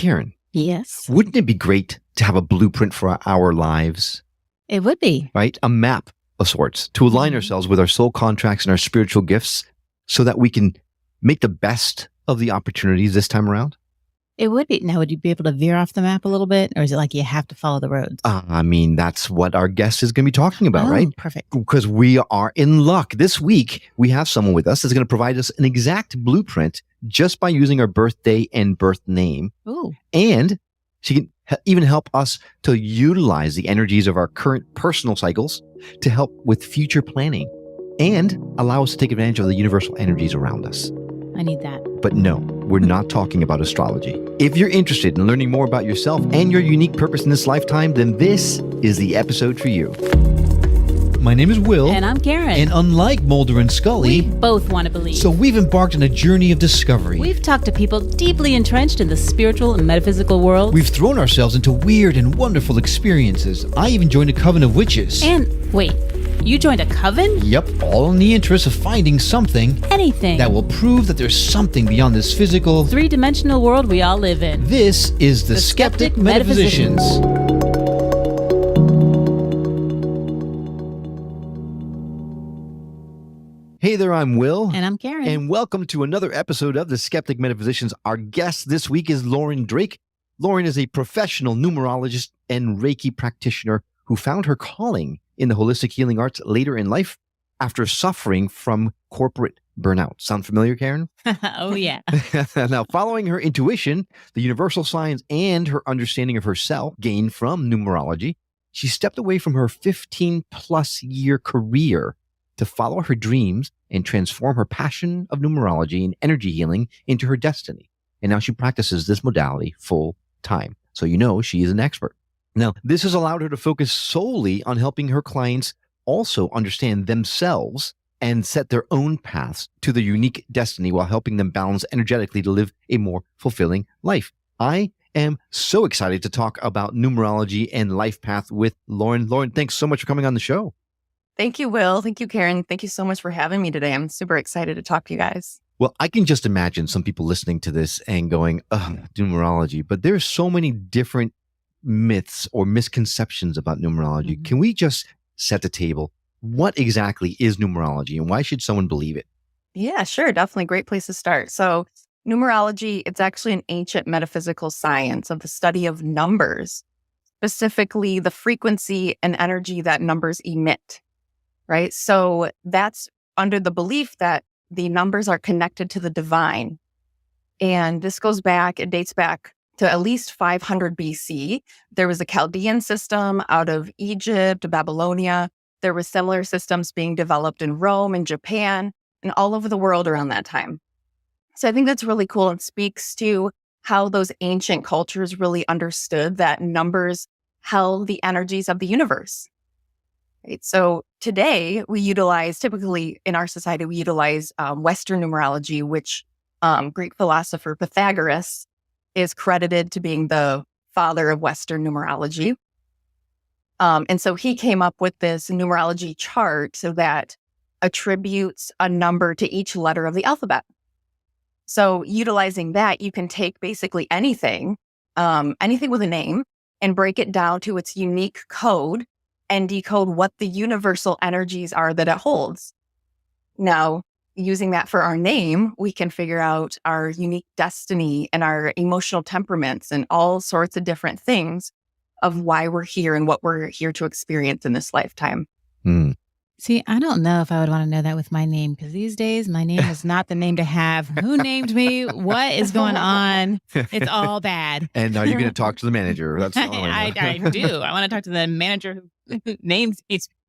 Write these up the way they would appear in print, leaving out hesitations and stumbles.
Karen. Yes. Wouldn't it be great to have a blueprint for our lives? It would be. Right? A map of sorts to align ourselves with our soul contracts and our spiritual gifts so that we can make the best of the opportunities this time around? It would be. Now, would you be able to veer off the map a little bit? Or is it like you have to follow the roads? I mean, that's what our guest is going to be talking about, right? Perfect. Because we are in luck. This week, we have someone with us that's going to provide us an exact blueprint just by using our birthday and birth name. Ooh. And she can even help us to utilize the energies of our current personal cycles to help with future planning and allow us to take advantage of the universal energies around us. I need that. But no, we're not talking about astrology. If you're interested in learning more about yourself and your unique purpose in this lifetime, then this is the episode for you. My name is Will. And I'm Karen. And unlike Mulder and Scully, we both want to believe. So we've embarked on a journey of discovery. We've talked to people deeply entrenched in the spiritual and metaphysical world. We've thrown ourselves into weird and wonderful experiences. I even joined a coven of witches. And wait, you joined a coven? Yep, all in the interest of finding something. Anything. That will prove that there's something beyond this physical, three-dimensional world we all live in. This is the Skeptic Metaphysicians. Hey there, I'm Will. And I'm Karen. And welcome to another episode of the Skeptic Metaphysicians. Our guest this week is Lauren Drake. Lauren is a professional numerologist and Reiki practitioner who found her calling in the holistic healing arts later in life after suffering from corporate burnout. Sound familiar, Karen? Oh, yeah. Now, following her intuition, the universal signs, and her understanding of herself gained from numerology, she stepped away from her 15-plus year career to follow her dreams and transform her passion of numerology and energy healing into her destiny. And now she practices this modality full time. So you know she is an expert. Now, this has allowed her to focus solely on helping her clients also understand themselves and set their own paths to their unique destiny while helping them balance energetically to live a more fulfilling life. I am so excited to talk about numerology and life path with Lauren. Lauren, thanks so much for coming on the show. Thank you, Will. Thank you, Karen. Thank you so much for having me today. I'm super excited to talk to you guys. Well, I can just imagine some people listening to this and going, numerology, but there's so many different myths or misconceptions about numerology. Mm-hmm. Can we just set the table? What exactly is numerology and why should someone believe it? Yeah, sure. Definitely. Great place to start. So numerology, it's actually an ancient metaphysical science of the study of numbers, specifically the frequency and energy that numbers emit. Right. So that's under the belief that the numbers are connected to the divine. And this it dates back to at least 500 BC. There was a Chaldean system out of Egypt, Babylonia. There were similar systems being developed in Rome and Japan and all over the world around that time. So I think that's really cool and speaks to how those ancient cultures really understood that numbers held the energies of the universe. Right. So today typically in our society, we utilize Western numerology, which Greek philosopher Pythagoras is credited to being the father of Western numerology. And so he came up with this numerology chart so that attributes a number to each letter of the alphabet. So utilizing that, you can take basically anything with a name and break it down to its unique code and decode what the universal energies are that it holds. Now, using that for our name, we can figure out our unique destiny and our emotional temperaments and all sorts of different things of why we're here and what we're here to experience in this lifetime. See, I don't know if I would want to know that with my name, because these days my name is not the name to have. Who named me? What is going on? It's all bad. And are you going to talk to the manager? That's I do. I want to talk to the manager who names these people.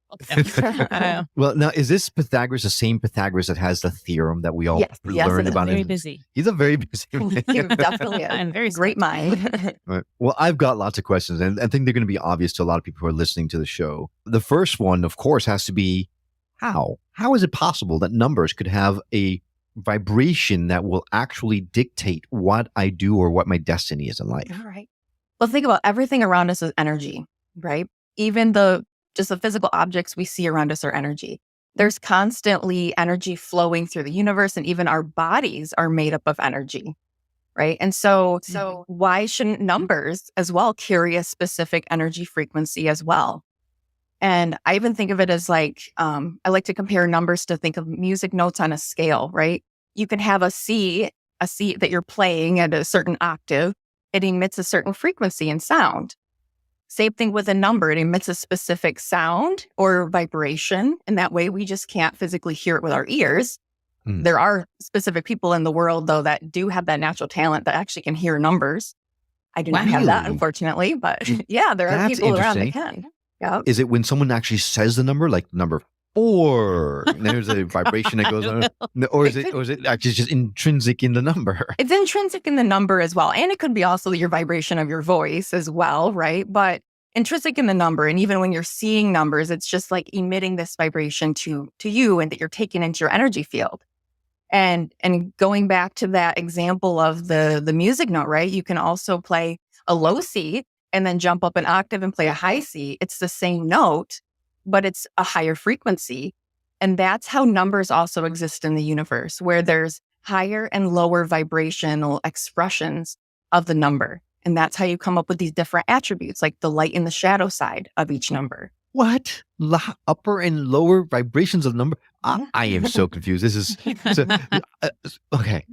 Well, now, is this Pythagoras the same Pythagoras that has the theorem that we all learn about? Very busy. He's a very busy man. Definitely a very great mind. Right. Well, I've got lots of questions, and I think they're going to be obvious to a lot of people who are listening to the show. The first one, of course, has to be how? How is it possible that numbers could have a vibration that will actually dictate what I do or what my destiny is in life? All right. Well, think about everything around us is energy, right? Even just the physical objects we see around us are energy. There's constantly energy flowing through the universe, and even our bodies are made up of energy. right? And so why shouldn't numbers as well carry a specific energy frequency as well? And I even think of it as like, I like to compare numbers to think of music notes on a scale, right? You can have a C that you're playing at a certain octave. It emits a certain frequency and sound. Same thing with a number. It emits a specific sound or vibration. And that way we just can't physically hear it with our ears. There are specific people in the world, though, that do have that natural talent that actually can hear numbers. I do not have that, unfortunately. But yeah, there are people around that can. Yep. Is it when someone actually says the number, like number 4, and there's a vibration that goes on? Or is it actually just intrinsic in the number? It's intrinsic in the number as well. And it could be also your vibration of your voice as well, right? But intrinsic in the number. And even when you're seeing numbers, it's just like emitting this vibration to you and that you're taking into your energy field. And going back to that example of the music note, right? You can also play a low C and then jump up an octave and play a high C. It's the same note, but it's a higher frequency. And that's how numbers also exist in the universe, where there's higher and lower vibrational expressions of the number. And that's how you come up with these different attributes, like the light and the shadow side of each number. What? Upper and lower vibrations of number? I am so confused. This is okay.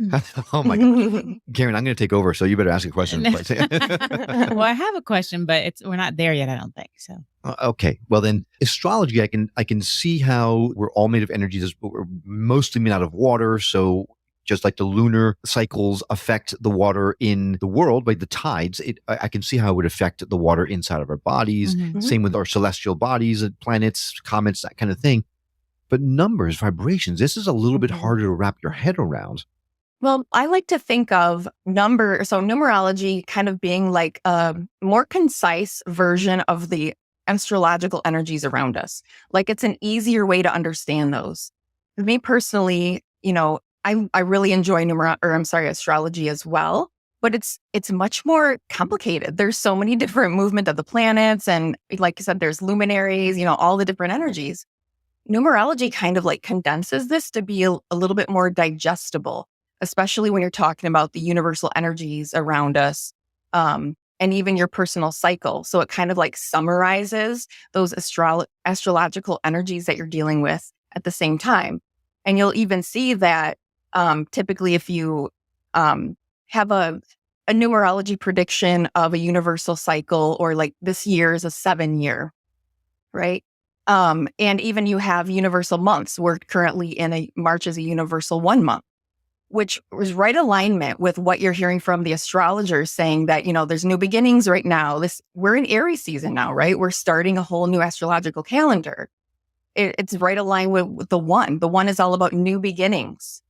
Oh my God, Karen, I'm going to take over, so you better ask a question. Well, I have a question, but we're not there yet. I don't think so. Okay. Well, then astrology, I can see how we're all made of energies. We're mostly made out of water, so just like the lunar cycles affect the water in the world, like the tides, I can see how it would affect the water inside of our bodies. Mm-hmm. Same with our celestial bodies, planets, comets, that kind of thing. But numbers, vibrations, this is a little bit harder to wrap your head around. Well, I like to think of numerology kind of being like a more concise version of the astrological energies around us. Like it's an easier way to understand those. For me personally, I really enjoy astrology as well, but it's much more complicated. There's so many different movement of the planets. And like I said, there's luminaries, all the different energies. Numerology kind of like condenses this to be a little bit more digestible, especially when you're talking about the universal energies around us, and even your personal cycle. So it kind of like summarizes those astrological energies that you're dealing with at the same time. And you'll even see that typically if you have a numerology prediction of a universal cycle, or like this year is a 7-year, right? And even you have universal months. We're currently in March is a universal 1 month, which was right alignment with what you're hearing from the astrologers saying that, there's new beginnings right now. We're in Aries season now, right? We're starting a whole new astrological calendar. It's right aligned with the one. The one is all about new beginnings,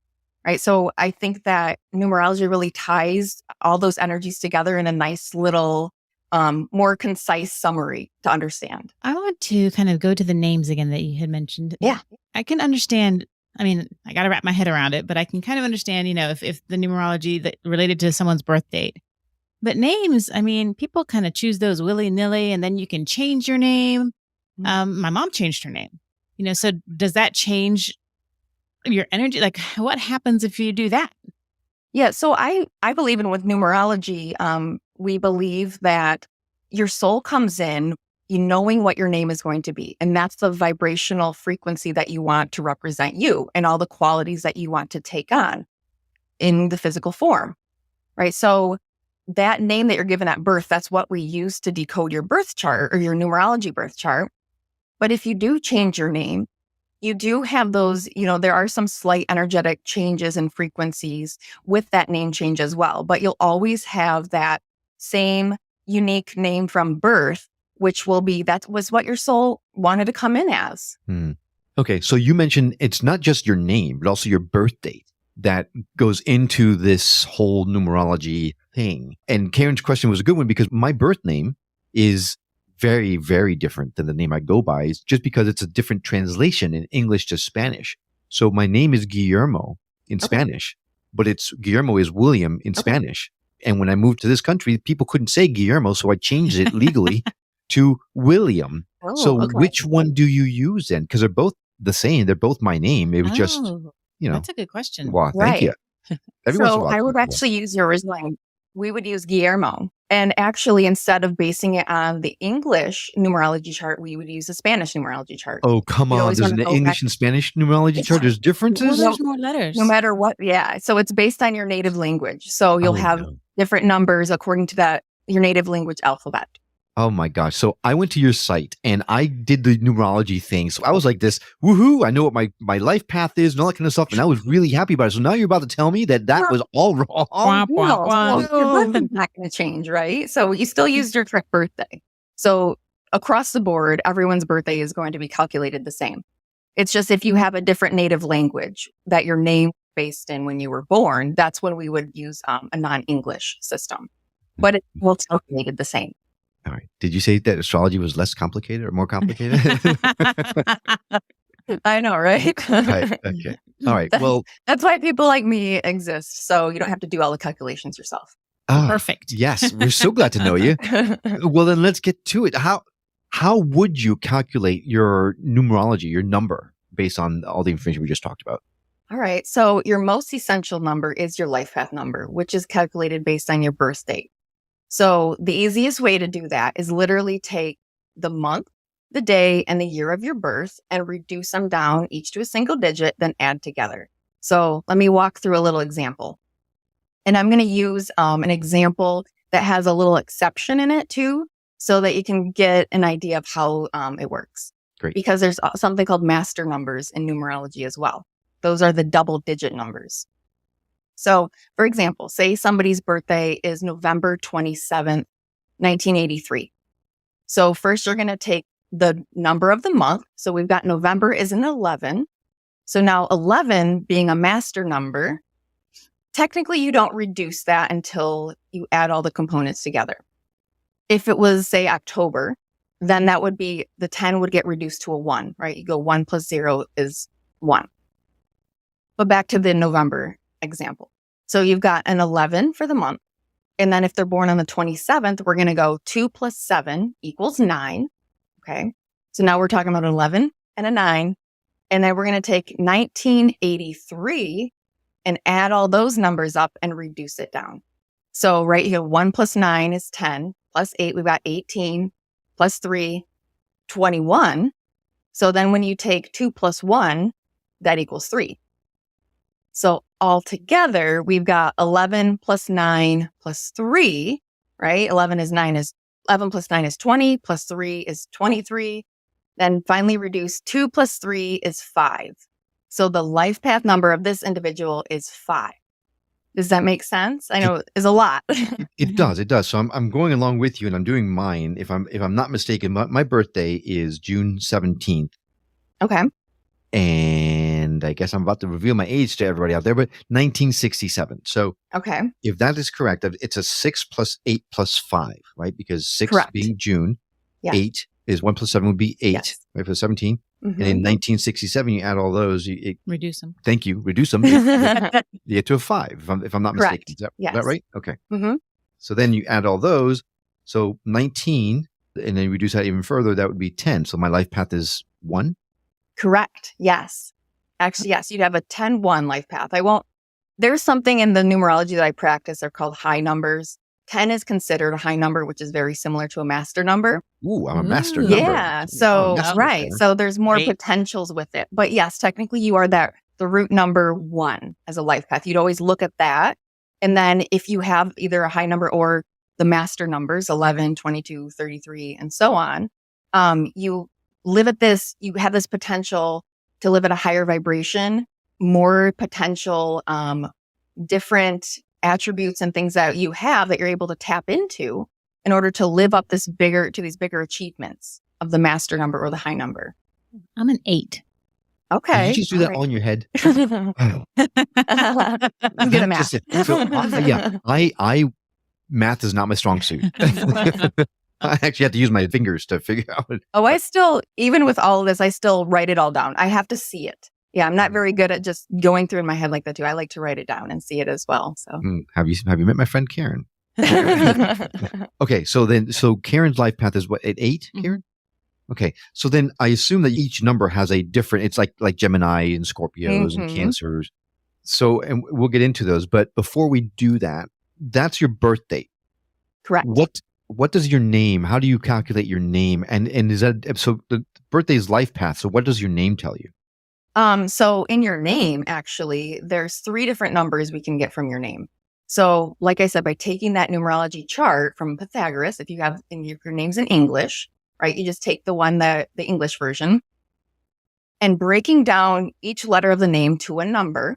right? So I think that numerology really ties all those energies together in a nice little more concise summary to understand. I want to kind of go to the names again that you had mentioned. Yeah. I can understand. I mean, I got to wrap my head around it, but I can kind of understand, if the numerology that related to someone's birth date. But names, I mean, people kind of choose those willy-nilly, and then you can change your name. My mom changed her name, so does that change your energy? Like, what happens if you do that? Yeah. So I believe with numerology, we believe that your soul comes in knowing what your name is going to be. And that's the vibrational frequency that you want to represent you and all the qualities that you want to take on in the physical form, right? So that name that you're given at birth, that's what we use to decode your birth chart or your numerology birth chart. But if you do change your name, you do have those, there are some slight energetic changes and frequencies with that name change as well. But you'll always have that same unique name from birth, which that was what your soul wanted to come in as. Okay. So you mentioned it's not just your name, but also your birth date that goes into this whole numerology thing. And Karen's question was a good one, because my birth name is very, very different than the name I go by, just because it's a different translation in English to Spanish. So my name is Guillermo in Spanish, but Guillermo is William in Spanish. And when I moved to this country, people couldn't say Guillermo, so I changed it legally to William. Which one do you use then? Because they're both the same. They're both my name. It was just, That's a good question. Well, thank you. Every once in a So while. I would Cool. actually use your original name. We would use Guillermo. And actually, instead of basing it on the English numerology chart, we would use the Spanish numerology chart. Oh, come You on. always There's want an to go English back. and Spanish numerology chart. There's Well, differences? there's more letters. No matter what. Yeah. So it's based on your native language. So you'll Oh, have no. different numbers according to your native language alphabet. Oh my gosh. So I went to your site and I did the numerology thing. So I was like this, woohoo, I know what my life path is and all that kind of stuff. And I was really happy about it. So now you're about to tell me that was all wrong. Womp, No, womp, well, womp. your birthday's not going to change, right? So you still used your correct birthday. So across the board, everyone's birthday is going to be calculated the same. It's just if you have a different native language that your name was based in when you were born, that's when we would use a non-English system. But it will calculated the same. All right. Did you say that astrology was less complicated or more complicated? I know, right? Right. Okay. All right. Well, That's why people like me exist. So you don't have to do all the calculations yourself. Perfect. Yes. We're so glad to know you. Well, then let's get to it. How would you calculate your numerology, your number, based on all the information we just talked about? All right. So your most essential number is your life path number, which is calculated based on your birth date. So the easiest way to do that is literally take the month, the day, and the year of your birth and reduce them down each to a single digit, then add together. So let me walk through a little example. And I'm going to use an example that has a little exception in it too, so that you can get an idea of how it works. Great. Because there's something called master numbers in numerology as well. Those are the double digit numbers. So, for example, say somebody's birthday is November 27th, 1983. So first you're going to take the number of the month. So we've got November is an 11. So now 11 being a master number, technically you don't reduce that until you add all the components together. If it was, say, October, then that would be, the 10 would get reduced to a 1, right? You go 1 plus 0 is 1. But back to the November example. So you've got an 11 for the month. And then if they're born on the 27th, we're going to go 2 plus 7 equals 9. Okay. So now we're talking about an 11 and a 9. And then we're going to take 1983 and add all those numbers up and reduce it down. So right here, 1 plus 9 is 10, plus 8, we've got 18, plus 3, 21. So then when you take 2 plus 1, that equals 3. So altogether, we've got 11 plus 9 plus 3, right? 11 plus 9 is 20, plus 3 is 23. Then finally reduce 2 plus 3 is 5. So the life path number of this individual is 5. Does that make sense? I know it's a lot. It does. It does. So I'm going along with you and I'm doing mine. If I'm not mistaken, my birthday is June 17th. Okay. And I guess I'm about to reveal my age to everybody out there, but 1967. So Okay. if that is correct, it's a 6 plus 8 plus 5, right? Because 6 Correct. being June, Yeah. 8 is 1 plus 7 would be 8, Yes. right? For 17. Mhm. And in 1967, you add all those. Reduce them. Thank you. Reduce them. You get to a 5, if I'm not mistaken. Correct. Is that Yes. right? Okay. Mhm. So then you add all those. So 19, and then reduce that even further, that would be 10. So my life path is 1. Correct. Yes. Actually, yes, you'd have a 10-1 life path. There's something in the numerology that I practice. They're called high numbers. 10 is considered a high number, which is very similar to a master number. Ooh, I'm a master Ooh. number. Yeah. So, master right. number. So there's more Great. potentials with it. But yes, technically you are the root number 1 as a life path. You'd always look at that. And then if you have either a high number or the master numbers, 11, 22, 33, and so on, you live at this, you have this potential to live at a higher vibration, more potential, different attributes and things that you have that you're able to tap into in order to live up these bigger achievements of the master number or the high number. I'm an 8. Okay. Did you just do that all in your head? I'm good at math. I math is not my strong suit. I actually have to use my fingers to figure out. Oh, even with all of this, I still write it all down. I have to see it. Yeah, I'm not very good at just going through in my head like that too. I like to write it down and see it as well. So, Have you met my friend Karen? Okay, so Karen's life path is what, at 8, Karen? Okay, so then I assume that each number has a different. It's like Gemini and Scorpios and Mhm. Cancers. So, and we'll get into those, but before we do that, that's your birth date. Correct. What does your name, how do you calculate your name? And is that, so the birthday is life path. So what does your name tell you? So in your name, actually, there's 3 different numbers we can get from your name. So like I said, by taking that numerology chart from Pythagoras, if you have your name's in English, right? You just take the English version and breaking down each letter of the name to a number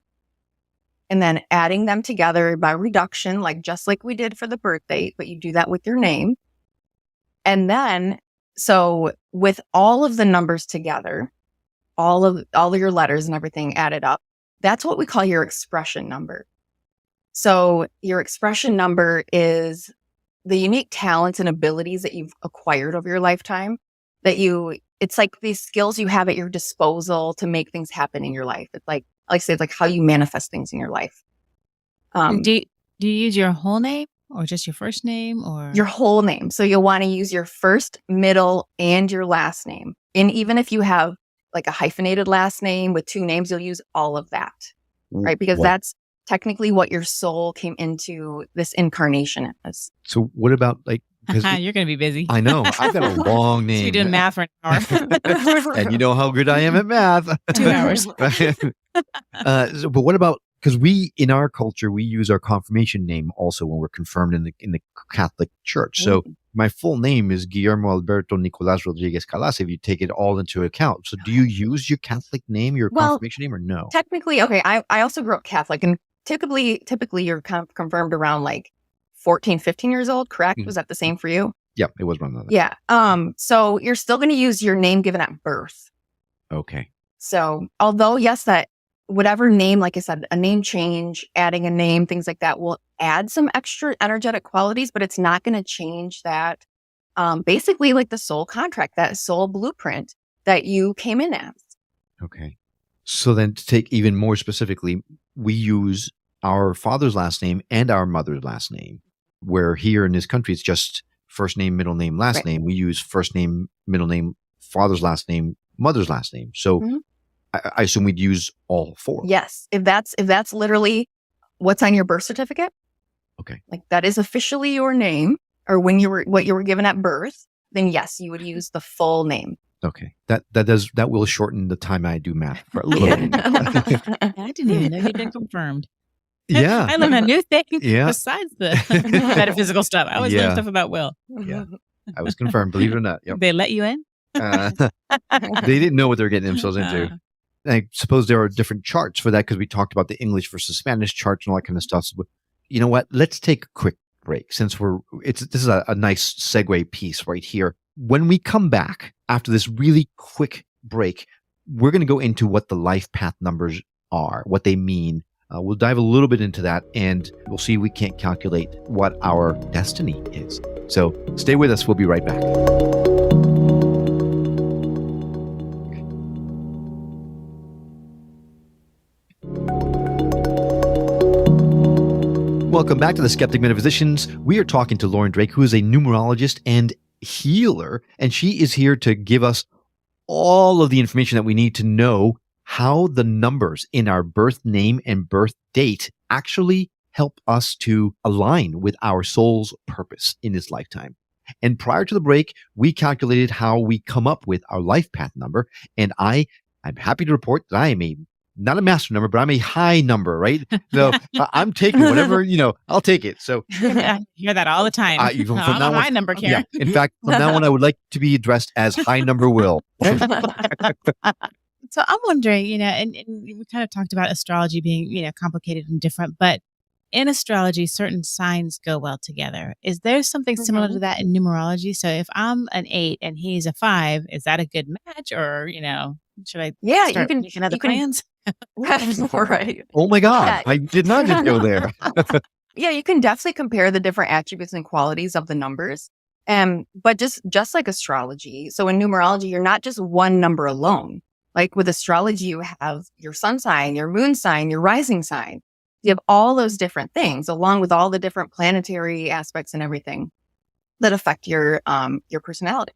and then adding them together by reduction, just like we did for the birth date, but you do that with your name. And then, so with all of the numbers together, all of your letters and everything added up, that's what we call your expression number. So your expression number is the unique talents and abilities that you've acquired over your lifetime it's like these skills you have at your disposal to make things happen in your life. It's like I say, it's like how you manifest things in your life. Do you use your whole name or just your first name or your whole name? So you'll want to use your first, middle, and your last name. And even if you have a hyphenated last name with 2 names, you'll use all of that, right? Because that's technically what your soul came into this incarnation as. So what about you're going to be busy. I know. I've got a long name. So you're doing math for an hour. And you know how good I am at math. 2 hours. But what about, because in our culture, we use our confirmation name also when we're confirmed in the Catholic Church. So my full name is Guillermo Alberto Nicolás Rodriguez Calas, if you take it all into account. So do you use your Catholic name, your confirmation name, or no? Technically, okay. I also grew up Catholic, and typically you're confirmed around 14, 15 years old, correct? Was that the same for you? Yeah, it was around that. Yeah. So you're still going to use your name given at birth. Okay. So although, yes, that whatever name, like I said, a name change, adding a name, things like that will add some extra energetic qualities, but it's not going to change that. Basically, the soul contract, that soul blueprint that you came in as. Okay. So then to take even more specifically, we use our father's last name and our mother's last name, where here in this country, it's just first name, middle name, last name. We use first name, middle name, father's last name, mother's last name. So I assume we'd use all 4. Yes. If that's literally what's on your birth certificate. Okay. That is officially your name or what you were given at birth, then yes, you would use the full name. Okay. That will shorten the time I do math for a little bit. I didn't even know you'd been confirmed. Yeah. I learned a new thing Yeah. besides the metaphysical stuff. I always learn stuff about Will. Yeah. I was confirmed, believe it or not. Yep. They let you in? They didn't know what they were getting themselves into. I suppose there are different charts for that because we talked about the English versus Spanish charts and all that kind of stuff. So, you know what? Let's take a quick break since this is a nice segue piece right here. When we come back after this really quick break, we're going to go into what the life path numbers are, what they mean. We'll dive a little bit into that and we'll see if we can't calculate what our destiny is. So stay with us. We'll be right back. Welcome back to the Skeptic Metaphysicians. We are talking to Lauren Drake, who is a numerologist and healer, and she is here to give us all of the information that we need to know how the numbers in our birth name and birth date actually help us to align with our soul's purpose in this lifetime. And prior to the break, we calculated how we come up with our life path number, and I'm happy to report that I am not a master number, but I'm a high number, right? So I'm taking whatever, I'll take it. So I hear that all the time. I'm a high number, Karen. Yeah. In fact, from now on, I would like to be addressed as high number Will. So I'm wondering, and we kind of talked about astrology being, complicated and different, but in astrology, certain signs go well together. Is there something similar to that in numerology? So if I'm an 8 and he's a 5, is that a good match, or should I? Yeah, start making other plans. Right. Oh my God! Yeah. I did not just go there. Yeah, you can definitely compare the different attributes and qualities of the numbers. But just like astrology, so in numerology, you're not just one number alone. Like with astrology, you have your sun sign, your moon sign, your rising sign. You have all those different things, along with all the different planetary aspects and everything that affect your personality.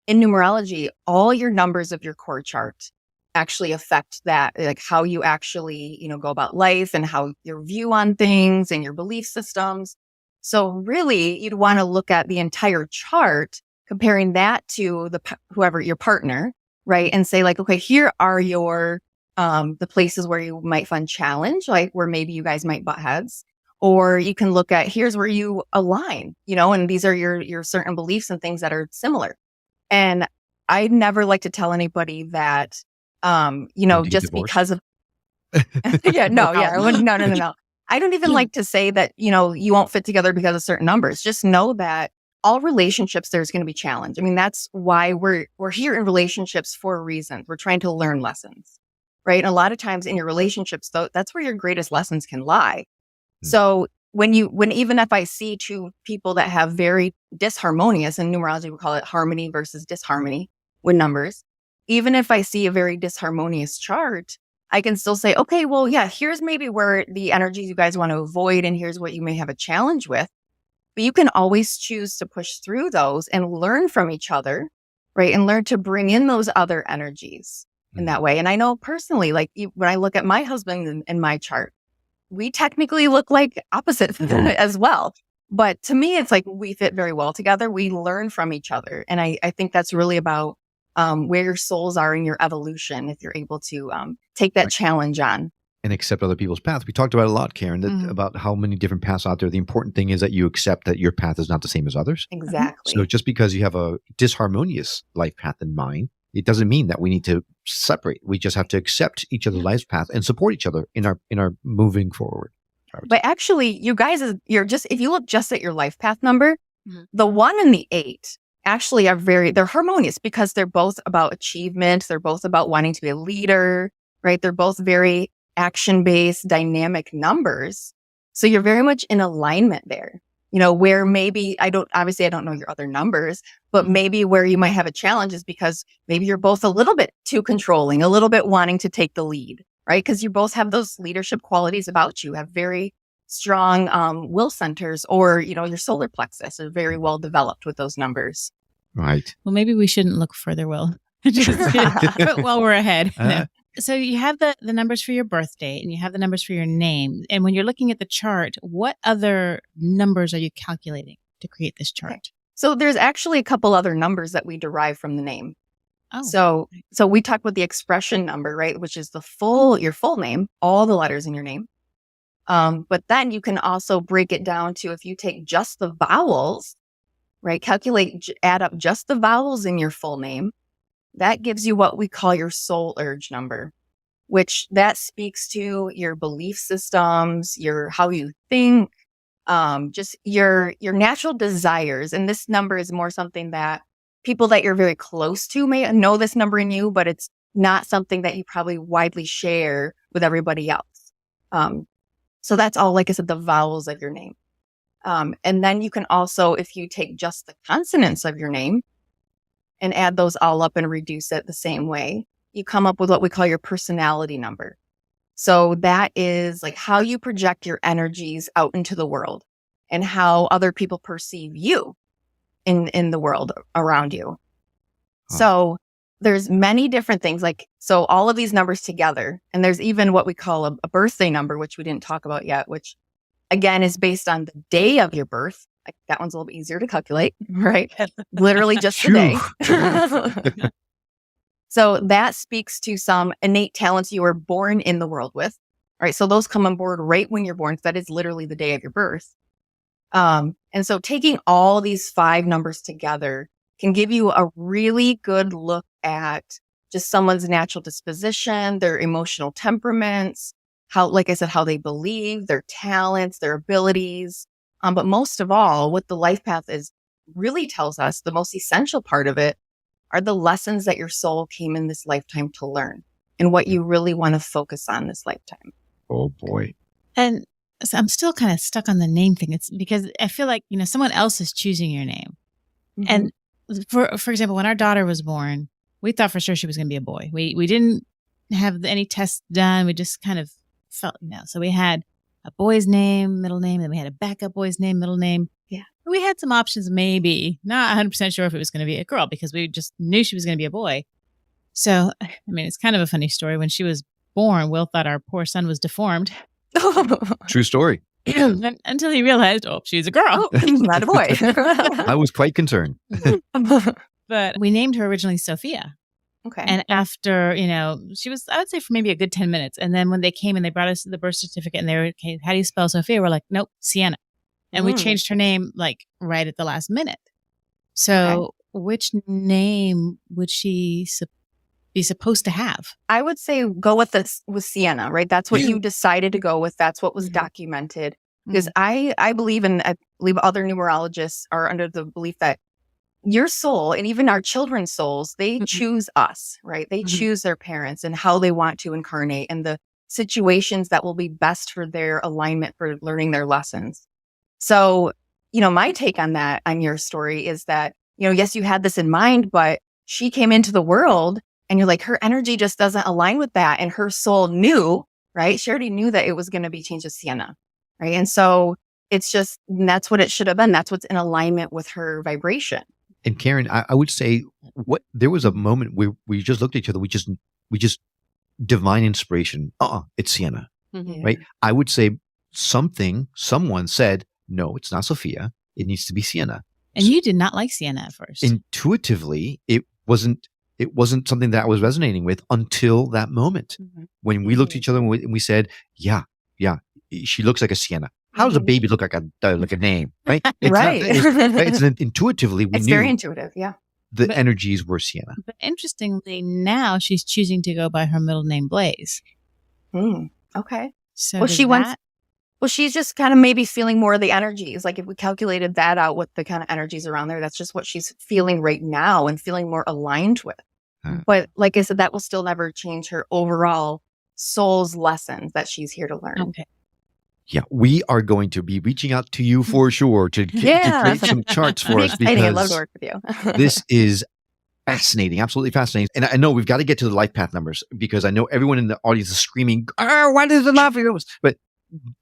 In numerology, all your numbers of your core chart actually affect that, like how you actually, go about life and how your view on things and your belief systems. So really, you'd want to look at the entire chart, comparing that to whoever your partner, right? And say like, okay, here are your the places where you might find challenge, like where maybe you guys might butt heads. Or you can look at here's where you align, and these are your certain beliefs and things that are similar. And I never like to tell anybody that, just because of, yeah, no, yeah, no. I don't even like to say that, you won't fit together because of certain numbers. Just know that all relationships, there's going to be challenge. I mean, that's why we're here in relationships for a reason. We're trying to learn lessons, right? And a lot of times in your relationships, though, that's where your greatest lessons can lie. So when even if I see two people that have very disharmonious, in numerology, we call it harmony versus disharmony with numbers. Even if I see a very disharmonious chart, I can still say, okay, well, yeah, here's maybe where the energies you guys want to avoid, and here's what you may have a challenge with. But you can always choose to push through those and learn from each other, right? And learn to bring in those other energies in that way. And I know personally, like when I look at my husband and my chart, we technically look like opposites as well. But to me, it's like we fit very well together. We learn from each other. And I think that's really about where your souls are in your evolution, if you're able to take that challenge on. And accept other people's paths. We talked about it a lot, Karen, about how many different paths out there. The important thing is that you accept that your path is not the same as others. Exactly. So just because you have a disharmonious life path in mind, it doesn't mean that we need to separate. We just have to accept each other's life path and support each other in our moving forward. But actually, you guys, if you look just at your life path number, the 1 and the 8 actually are they're harmonious because they're both about achievement. They're both about wanting to be a leader, right? They're both very action-based, dynamic numbers. So you're very much in alignment there. Where maybe I don't know your other numbers, but maybe where you might have a challenge is because maybe you're both a little bit too controlling, a little bit wanting to take the lead, right? Because you both have those leadership qualities about you, have very strong will centers, or, your solar plexus are very well developed with those numbers. Right. Well, maybe we shouldn't look further, Will. While we're ahead. No. So you have the numbers for your birth date and you have the numbers for your name. And when you're looking at the chart, what other numbers are you calculating to create this chart? Okay. So there's actually a couple other numbers that we derive from the name. Oh. So we talk about the expression number, right? Which is your full name, all the letters in your name. But then you can also break it down to, if you take just the vowels, right? Add up just the vowels in your full name. That gives you what we call your soul urge number, which that speaks to your belief systems, how you think, just your natural desires. And this number is more something that people that you're very close to may know this number in you, but it's not something that you probably widely share with everybody else. So that's all, like I said, the vowels of your name. And then you can also, if you take just the consonants of your name and add those all up and reduce it the same way, you come up with what we call your personality number. So that is like how you project your energies out into the world and how other people perceive you in the world around you. Huh. So there's many different things, so all of these numbers together, and there's even what we call a birthday number, which we didn't talk about yet, which again is based on the day of your birth. Like that one's a little bit easier to calculate, right? Literally just the day. So that speaks to some innate talents you were born in the world with, right? So those come on board right when you're born. So that is literally the day of your birth. And so taking all these 5 numbers together can give you a really good look at just someone's natural disposition, their emotional temperaments, how they believe, their talents, their abilities. But most of all, what the life path really tells us, the most essential part of it, are the lessons that your soul came in this lifetime to learn and what you really want to focus on this lifetime. Oh, boy. And so I'm still kind of stuck on the name thing. It's because I feel like, someone else is choosing your name. Mm-hmm. And for example, when our daughter was born, we thought for sure she was going to be a boy. We didn't have any tests done. We just kind of felt, So we had a boy's name, middle name, and then we had a backup boy's name, middle name. Yeah. We had some options, maybe. Not 100% sure if it was going to be a girl because we just knew she was going to be a boy. So, I mean, it's kind of a funny story. When she was born, Will thought our poor son was deformed True story. until he realized, oh, she's a girl. Not a boy. I was quite concerned. But we named her originally Sophia. Okay. And after, she was, I would say, for maybe a good 10 minutes. And then when they came and they brought us the birth certificate and they were, okay, how do you spell Sophia? We're like, nope, Sienna. And we changed her name like right at the last minute. So which name would she be supposed to have? I would say go with Sienna, right? That's what you decided to go with. That's what was documented. Because I believe, and I believe other numerologists are under the belief that your soul and even our children's souls, they choose us, right? They choose their parents and how they want to incarnate and the situations that will be best for their alignment for learning their lessons. So, my take on that, on your story is that, yes, you had this in mind, but she came into the world and you're like, her energy just doesn't align with that. And her soul knew, right? She already knew that it was going to be changed to Sienna, right? And so it's just, that's what it should have been. That's what's in alignment with her vibration. And Karen, I would say there was a moment where we just looked at each other. We just divine inspiration. It's Sienna, right? I would say someone said, no, it's not Sophia. It needs to be Sienna. And you did not like Sienna at first. Intuitively, it wasn't something that I was resonating with until that moment when we looked at each other and we said, yeah, she looks like a Sienna. How does a baby look like a name, right? It's intuitively, we it's knew very intuitive, yeah. The energies were Sienna. But interestingly, now she's choosing to go by her middle name, Blaze. Okay. So she's just kind of maybe feeling more of the energies. Like if we calculated that out, what the kind of energies around there, that's just what she's feeling right now and feeling more aligned with. But like I said, that will still never change her overall soul's lessons that she's here to learn. Okay. Yeah, we are going to be reaching out to you for sure to create some charts for us because I love to work with you. This is fascinating, absolutely fascinating. And I know we've got to get to the life path numbers because I know everyone in the audience is screaming, why does it not feel?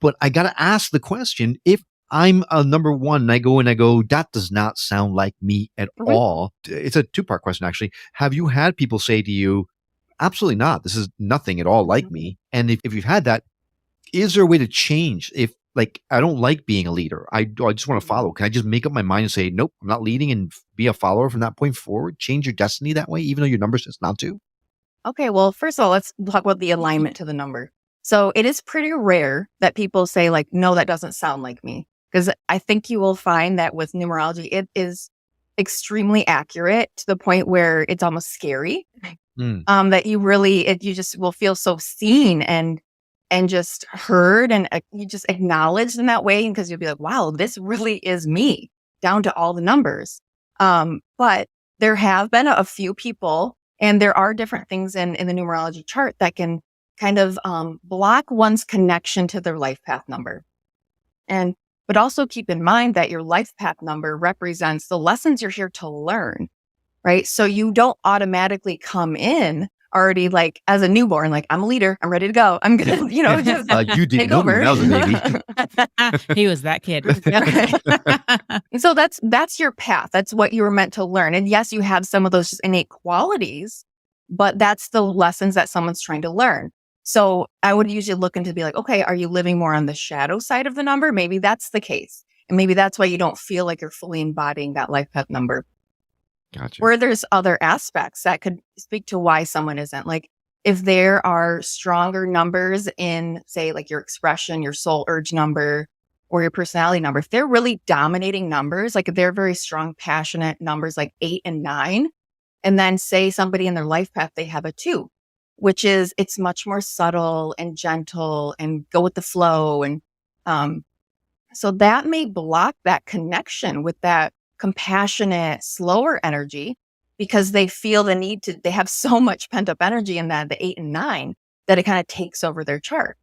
But I got to ask the question, if I'm a number one and I go, that does not sound like me at all. It's a two-part question, actually. Have you had people say to you, absolutely not, this is nothing at all like me? And if you've had that, is there a way to change? If I don't like being a leader, I just want to follow. Can I just make up my mind and say, nope, I'm not leading and be a follower from that point forward? Change your destiny that way, even though your number says not to? Okay, well, first of all, let's talk about the alignment to the number. So it is pretty rare that people say no, that doesn't sound like me. Because I think you will find that with numerology, it is extremely accurate to the point where it's almost scary. That you just will feel so seen and just heard and you just acknowledged in that way, because you'll be like, wow, this really is me, down to all the numbers. But there have been a few people, and there are different things in the numerology chart that can kind of block one's connection to their life path number. But also keep in mind that your life path number represents the lessons you're here to learn, right? So you don't automatically come in already as a newborn, I'm a leader, I'm ready to go, I'm gonna, just you didn't know me when I was a baby. He was that kid. So that's your path. That's what you were meant to learn. And yes, you have some of those innate qualities, but that's the lessons that someone's trying to learn. So I would usually look into be like, okay, are you living more on the shadow side of the number? Maybe that's the case. And maybe that's why you don't feel like you're fully embodying that life path number. Gotcha. Where there's other aspects that could speak to why someone isn't. If there are stronger numbers in, say, your expression, your soul urge number, or your personality number, if they're really dominating numbers, if they're very strong, passionate numbers 8 and 9, and then say somebody in their life path, they have a 2, which is, it's much more subtle and gentle and go with the flow. And so that may block that connection with that compassionate, slower energy, because they feel the need to, they have so much pent up energy in the 8 and 9 that it kind of takes over their chart.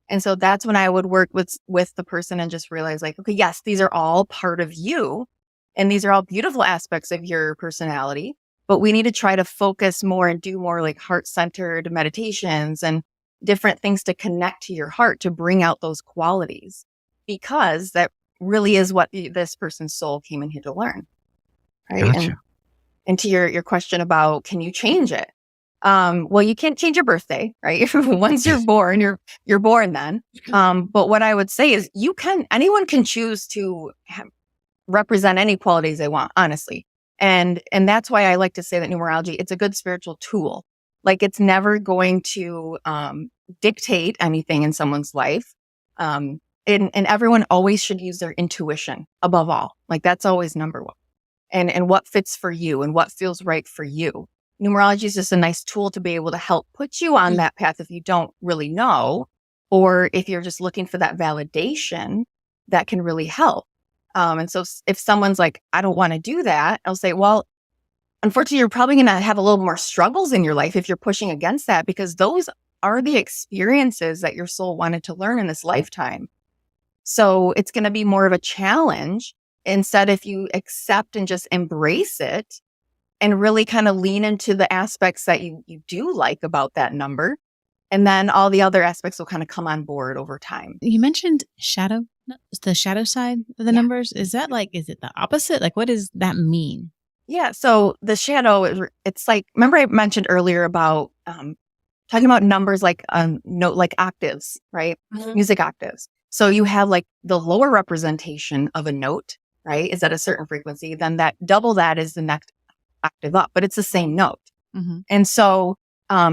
And so that's when I would work with the person and just realize okay, yes, these are all part of you. And these are all beautiful aspects of your personality, but we need to try to focus more and do more heart-centered meditations and different things to connect to your heart to bring out those qualities, because that really is what this person's soul came in here to learn. Right. Gotcha. And to your question about, can you change it? Well, you can't change your birthday, right? Once you're born, you're born then. But what I would say is anyone can choose to represent any qualities they want, honestly. And that's why I like to say that numerology, it's a good spiritual tool. Like, it's never going to dictate anything in someone's life. And everyone always should use their intuition above all. Like, that's always number one. And what fits for you and what feels right for you. Numerology is just a nice tool to be able to help put you on that path if you don't really know, or if you're just looking for that validation, that can really help. And so if someone's like, I don't want to do that, I'll say, well, unfortunately, you're probably going to have a little more struggles in your life if you're pushing against that, because those are the experiences that your soul wanted to learn in this lifetime. So it's going to be more of a challenge. Instead, if you accept and just embrace it and really kind of lean into the aspects that you do like about that number, and then all the other aspects will kind of come on board over time. You mentioned the shadow side of the numbers. Is it the opposite? Like, what does that mean? Yeah. So the shadow, it's like, remember I mentioned earlier about talking about numbers like note, like octaves, right? Mm-hmm. Music octaves. So you have like the lower representation of a note, right? Is at a certain frequency. Then double that is the next octave up, but it's the same note. Mm-hmm. And so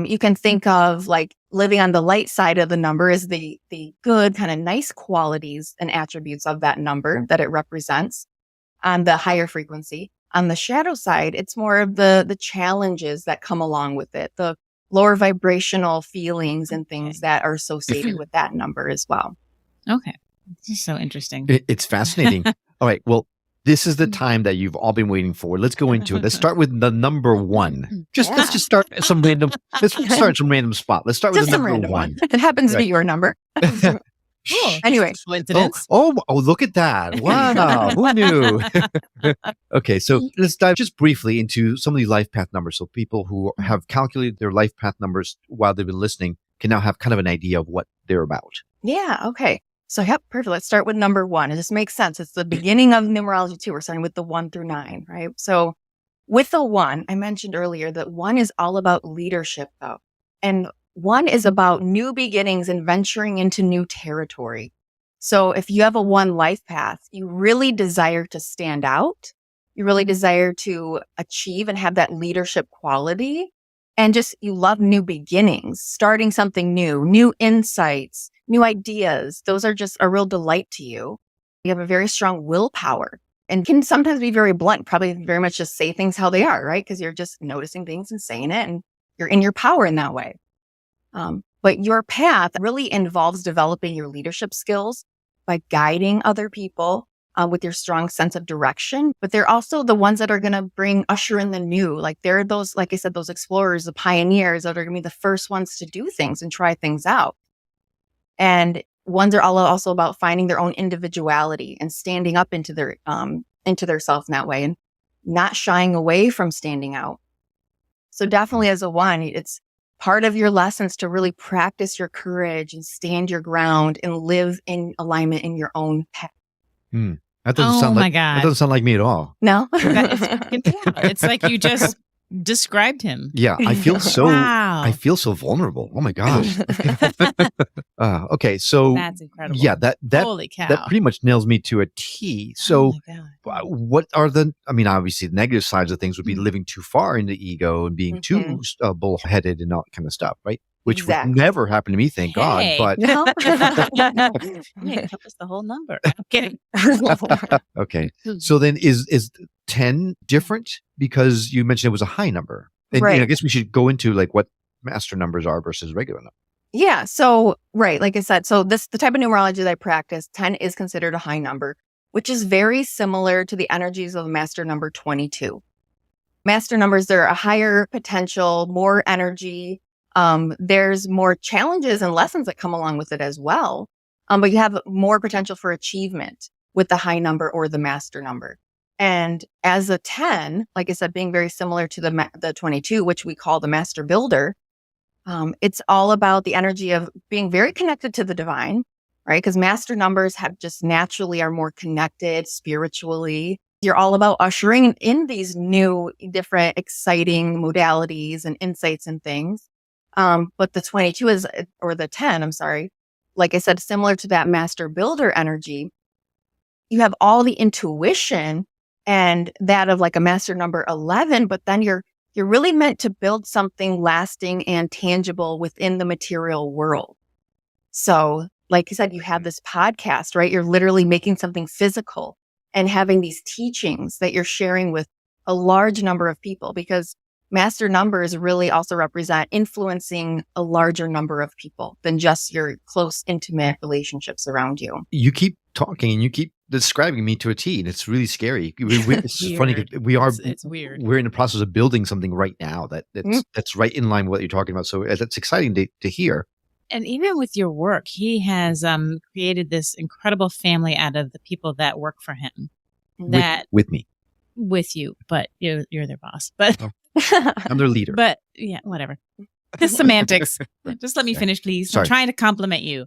you can think of like living on the light side of the number is the good kind of nice qualities and attributes of that number that it represents on the higher frequency. On the shadow side, it's more of the challenges that come along with it, the lower vibrational feelings and things that are associated with that number as well. Okay. This is so interesting. It's fascinating. All right. Well, this is the time that you've all been waiting for. Let's go into it. Let's start with the number one. Let's just start some random. Let's start some random spot. Let's start with the number one. It happens to be your number. Anyway. Coincidence. Oh, look at that. Wow. Who knew? Okay. So let's dive just briefly into some of these life path numbers. So people who have calculated their life path numbers while they've been listening can now have kind of an idea of what they're about. Yeah. Okay. So, yep, perfect. Let's start with number one. It just makes sense. It's the beginning of numerology too. We're starting with the 1 through 9, right? So with the 1, I mentioned earlier that 1 is all about leadership though. And 1 is about new beginnings and venturing into new territory. So if you have a 1 life path, you really desire to stand out. You really desire to achieve and have that leadership quality. And just, you love new beginnings, starting something new insights, new ideas. Those are just a real delight to you. You have a very strong willpower and can sometimes be very blunt, probably very much just say things how they are, right? Because you're just noticing things and saying it and you're in your power in that way. But your path really involves developing your leadership skills by guiding other people with your strong sense of direction. But they're also the ones that are going to usher in the new. Like they're those, like I said, those explorers, the pioneers that are going to be the first ones to do things and try things out. And ones are all also about finding their own individuality and standing up into their self in that way and not shying away from standing out. So definitely as a 1, it's part of your lessons to really practice your courage and stand your ground and live in alignment in your own path. That doesn't sound like God. That doesn't sound like me at all. No, it's like you just described him. Yeah, I feel so. Wow. I feel so vulnerable. Oh my gosh. Okay, so that's incredible. Yeah, that Holy cow. that pretty much nails me to a T. So, what are obviously the negative sides of things would be living too far in the ego and being too bullheaded and all that kind of stuff, right? Which would never happen to me, thank God. But no. Encompass the whole number. I'm kidding. Okay, so then is 10 different because you mentioned it was a high number? And, right. I guess we should go into like what master numbers are versus regular numbers. Yeah. So, right. Like I said, so the type of numerology that I practice, 10 is considered a high number, which is very similar to the energies of master number 22. Master numbers, they're a higher potential, more energy. There's more challenges and lessons that come along with it as well. But you have more potential for achievement with the high number or the master number. And as a 10, like I said, being very similar to the 22, which we call the master builder, it's all about the energy of being very connected to the divine, right? Because master numbers have just naturally are more connected spiritually. you're all about ushering in these new, different, exciting modalities and insights and things. But the 22 is, or the 10, I'm sorry, like I said, similar to that master builder energy, you have all the intuition and that of like a master number 11, but then you're really meant to build something lasting and tangible within the material world. So like you said, you have this podcast, right? You're literally making something physical and having these teachings that you're sharing with a large number of people, because master numbers really also represent influencing a larger number of people than just your close, intimate relationships around you. You keep talking and you keep describing me to a T, and it's really scary. It's funny. 'Cause It's weird. We're in the process of building something right now that's right in line with what you're talking about. So that's exciting to hear. And even with your work, he has created this incredible family out of the people that work for him. That with me, with you, but you're their boss. But I'm their leader. But yeah, whatever. The semantics. Just let me finish, please. Sorry. I'm trying to compliment you.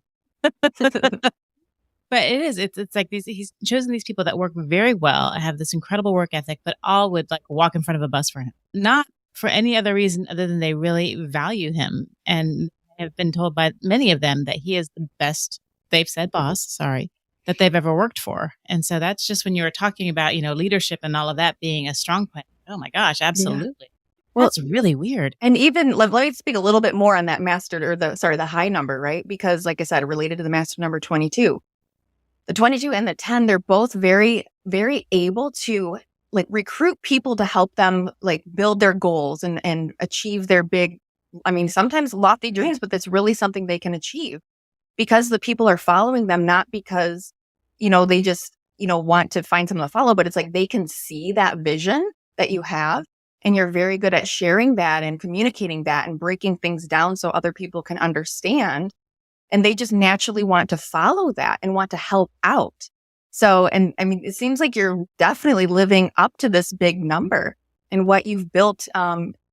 But it is. It's like he's chosen these people that work very well, have this incredible work ethic, but all would like walk in front of a bus for him. Not for any other reason other than they really value him. And have been told by many of them that he is the best, they've said boss, that they've ever worked for. And so that's just when you were talking about, leadership and all of that being a strong point. Oh my gosh, absolutely. Yeah. Well, that's really weird. And even let me speak a little bit more on that master or the high number, right? Because like I said, related to the master number 22, the 22 and the 10, they're both very, very able to like recruit people to help them like build their goals and achieve their big, sometimes lofty dreams, but that's really something they can achieve because the people are following them, not because, they just, want to find someone to follow, but it's like they can see that vision that you have and you're very good at sharing that and communicating that and breaking things down so other people can understand. And they just naturally want to follow that and want to help out. So, it seems like you're definitely living up to this big number and what you've built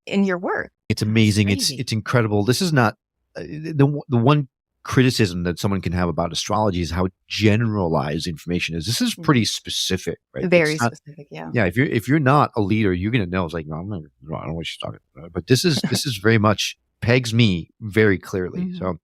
in your work. It's amazing. It's incredible. This is not the one criticism that someone can have about astrology is how generalized information is. This is pretty specific, right? Very specific, yeah. Yeah, if you're not a leader, you're going to know. It's like, no, I don't know what she's talking about. But this is very much pegs me very clearly. Mm-hmm. So,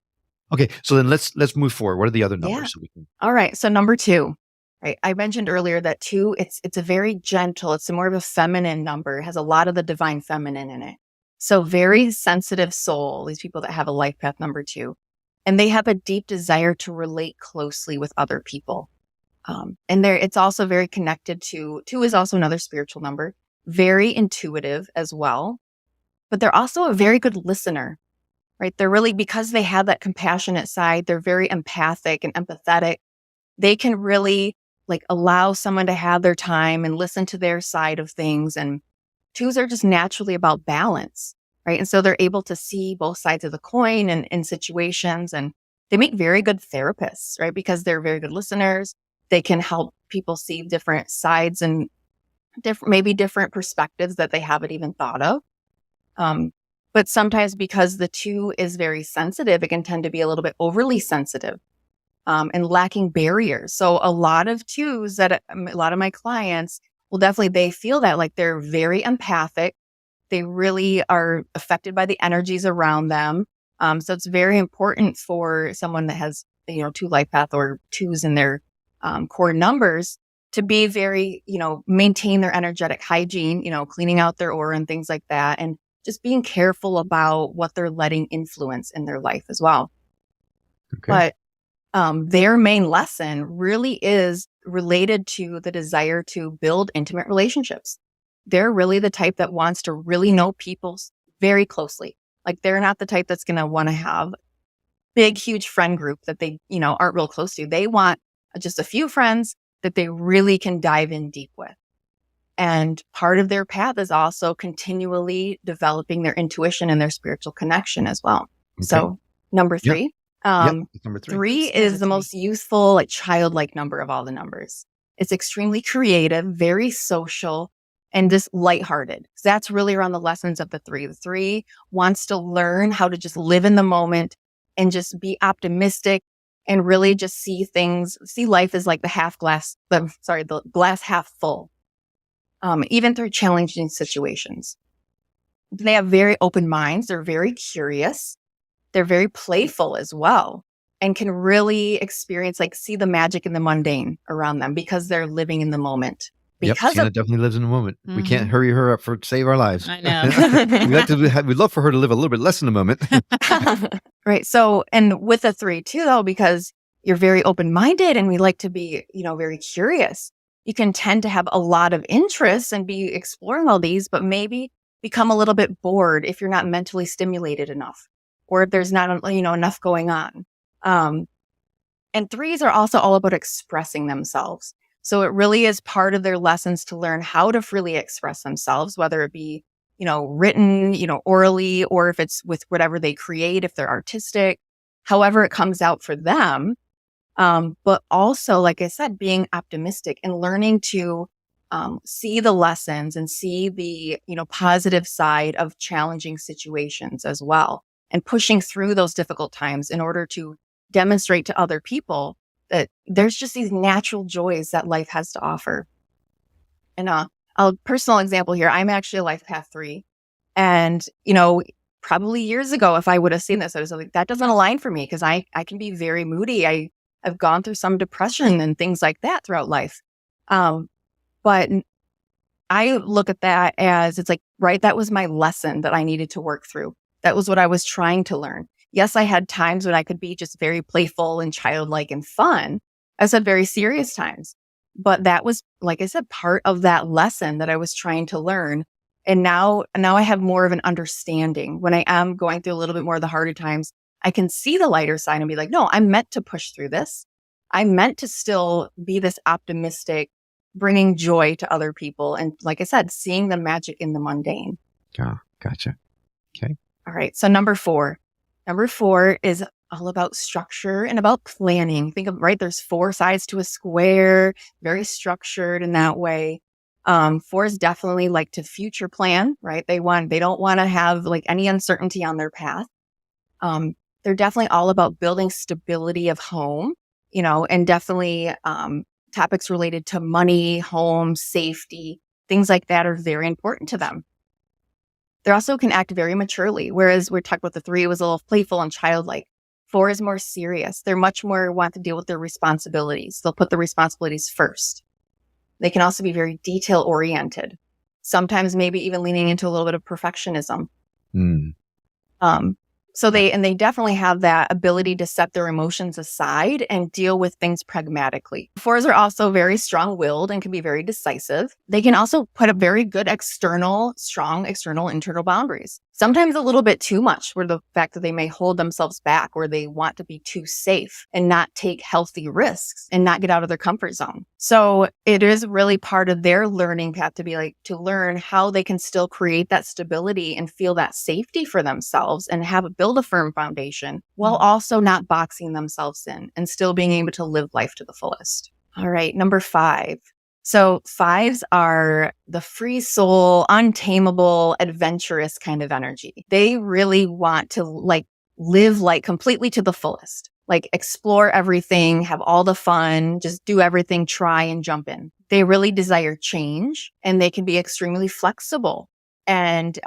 okay, so then let's move forward. What are the other numbers? Yeah. So we can... All right, so number 2. Right. I mentioned earlier that 2, it's a very gentle, it's more of a feminine number. It has a lot of the divine feminine in it. So very sensitive soul, these people that have a life path number 2, and they have a deep desire to relate closely with other people. And it's also very connected to 2 is also another spiritual number, very intuitive as well, but they're also a very good listener, right? They're really, because they have that compassionate side, they're very empathic and empathetic. They can really like allow someone to have their time and listen to their side of things. And 2s are just naturally about balance, right? And so they're able to see both sides of the coin and in situations, and they make very good therapists, right? Because they're very good listeners. They can help people see different sides and different perspectives that they haven't even thought of. But sometimes because the 2 is very sensitive, it can tend to be a little bit overly sensitive. And lacking barriers. So a lot of 2s that a lot of my clients will they feel that like they're very empathic. They really are affected by the energies around them. So it's very important for someone that has, 2 life path or 2s in their core numbers to be very, maintain their energetic hygiene, cleaning out their aura and things like that. And just being careful about what they're letting influence in their life as well. Okay. But their main lesson really is related to the desire to build intimate relationships. They're really the type that wants to really know people very closely. Like they're not the type that's going to want to have big, huge friend group that they, aren't real close to. They want just a few friends that they really can dive in deep with. And part of their path is also continually developing their intuition and their spiritual connection as well. Okay. So number 3. Yep. Number 3 is the most youthful, like childlike number of all the numbers. It's extremely creative, very social, and just lighthearted. That's really around the lessons of the 3. The 3 wants to learn how to just live in the moment and just be optimistic and really just see life as like the glass half full. even through challenging situations. They have very open minds. They're very curious. They're very playful as well, and can really experience, like, see the magic in the mundane around them because they're living in the moment. Because Sienna definitely lives in the moment. We can't hurry her up to save our lives. I know. We'd love for her to live a little bit less in the moment. Right. So, and with a 3 too, though, because you're very open-minded and we like to be, very curious, you can tend to have a lot of interest and be exploring all these, but maybe become a little bit bored if you're not mentally stimulated enough, or if there's not, enough going on. And 3s are also all about expressing themselves. So it really is part of their lessons to learn how to freely express themselves, whether it be, written, orally, or if it's with whatever they create, if they're artistic, however it comes out for them. But also, like I said, being optimistic and learning to see the lessons and see the, positive side of challenging situations as well, and pushing through those difficult times in order to demonstrate to other people that there's just these natural joys that life has to offer. And a personal example here, I'm actually a life path 3. And, probably years ago, if I would have seen this, I was like, that doesn't align for me because I can be very moody. I've gone through some depression and things like that throughout life. But I look at that as, it's like, right, that was my lesson that I needed to work through. That was what I was trying to learn. Yes, I had times when I could be just very playful and childlike and fun. I had very serious times. But that was, like I said, part of that lesson that I was trying to learn. And now I have more of an understanding. When I am going through a little bit more of the harder times, I can see the lighter side and be like, no, I'm meant to push through this. I'm meant to still be this optimistic, bringing joy to other people. And like I said, seeing the magic in the mundane. Yeah, gotcha. Okay. All right. So number 4. Number 4 is all about structure and about planning. Think of, right, there's 4 sides to a square, very structured in that way. 4s definitely like to future plan, right? They don't want to have like any uncertainty on their path. They're definitely all about building stability of home, and definitely topics related to money, home, safety, things like that are very important to them. They also can act very maturely, whereas we're talking about the 3 was a little playful and childlike. 4 is more serious. They're much more want to deal with their responsibilities. They'll put the responsibilities first. They can also be very detail oriented. Sometimes maybe even leaning into a little bit of perfectionism. So they definitely have that ability to set their emotions aside and deal with things pragmatically. 4s are also very strong-willed and can be very decisive. They can also put up very good strong external, internal boundaries. Sometimes a little bit too much, where the fact that they may hold themselves back, or they want to be too safe and not take healthy risks and not get out of their comfort zone. So it is really part of their learning path to learn how they can still create that stability and feel that safety for themselves and build a firm foundation while also not boxing themselves in and still being able to live life to the fullest. All right, number 5. So 5s are the free soul, untamable, adventurous kind of energy. They really want to live completely to the fullest, explore everything, have all the fun, just do everything, try and jump in. They really desire change, and they can be extremely flexible and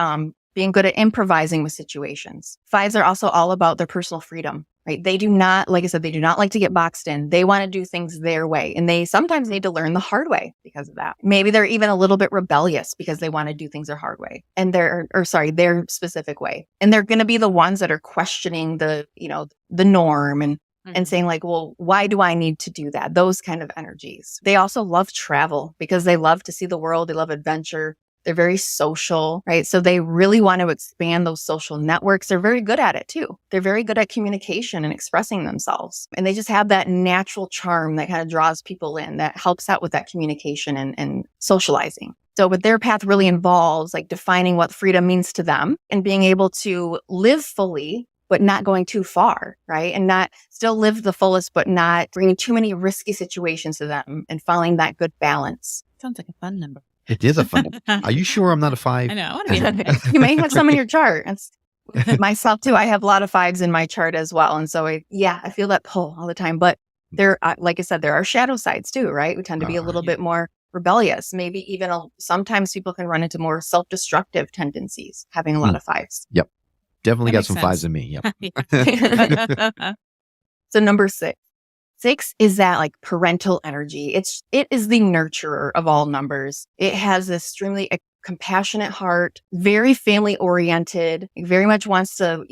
being good at improvising with situations. 5s are also all about their personal freedom. Right? They do not, like I said, they do not like to get boxed in. They want to do things their way. And they sometimes need to learn the hard way because of that. Maybe they're even a little bit rebellious because they want to do things their hard way and their specific way. And they're going to be the ones that are questioning the norm and saying well, why do I need to do that? Those kind of energies. They also love travel because they love to see the world. They love adventure. They're very social, right? So they really want to expand those social networks. They're very good at it too. They're very good at communication and expressing themselves. And they just have that natural charm that kind of draws people in, that helps out with that communication and socializing. So but their path really involves defining what freedom means to them and being able to live fully, but not going too far, right? And not still live the fullest, but not bringing too many risky situations to them and following that good balance. Sounds like a fun number. It is a fun one. Are you sure I'm not a 5? I know. I want to be You may have some in your chart. Myself too. I have a lot of 5s in my chart as well. And so I feel that pull all the time. But there, like I said, there are shadow sides too, right? We tend to be a little bit more rebellious. Maybe even sometimes people can run into more self-destructive tendencies, having a lot of fives. Yep. Definitely That got makes some sense. fives in me. Yep. Yeah. So number 6. 6 is that like parental energy. It is the nurturer of all numbers. It has this extremely compassionate heart, very family oriented, very much wants to,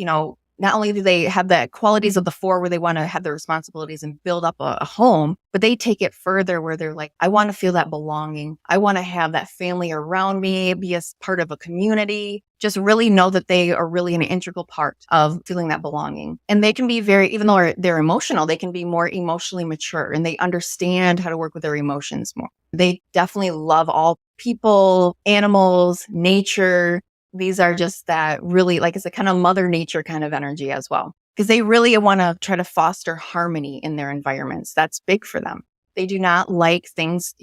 not only do they have the qualities of the 4 where they want to have their responsibilities and build up a home, but they take it further where they're like, I want to feel that belonging. I want to have that family around me, be a part of a community, just really know that they are really an integral part of feeling that belonging. And they can be even though they're emotional, they can be more emotionally mature and they understand how to work with their emotions more. They definitely love all people, animals, nature. These are just that really, like, it's a kind of mother nature kind of energy as well, because they really want to try to foster harmony in their environments. That's big for them. They do not like things,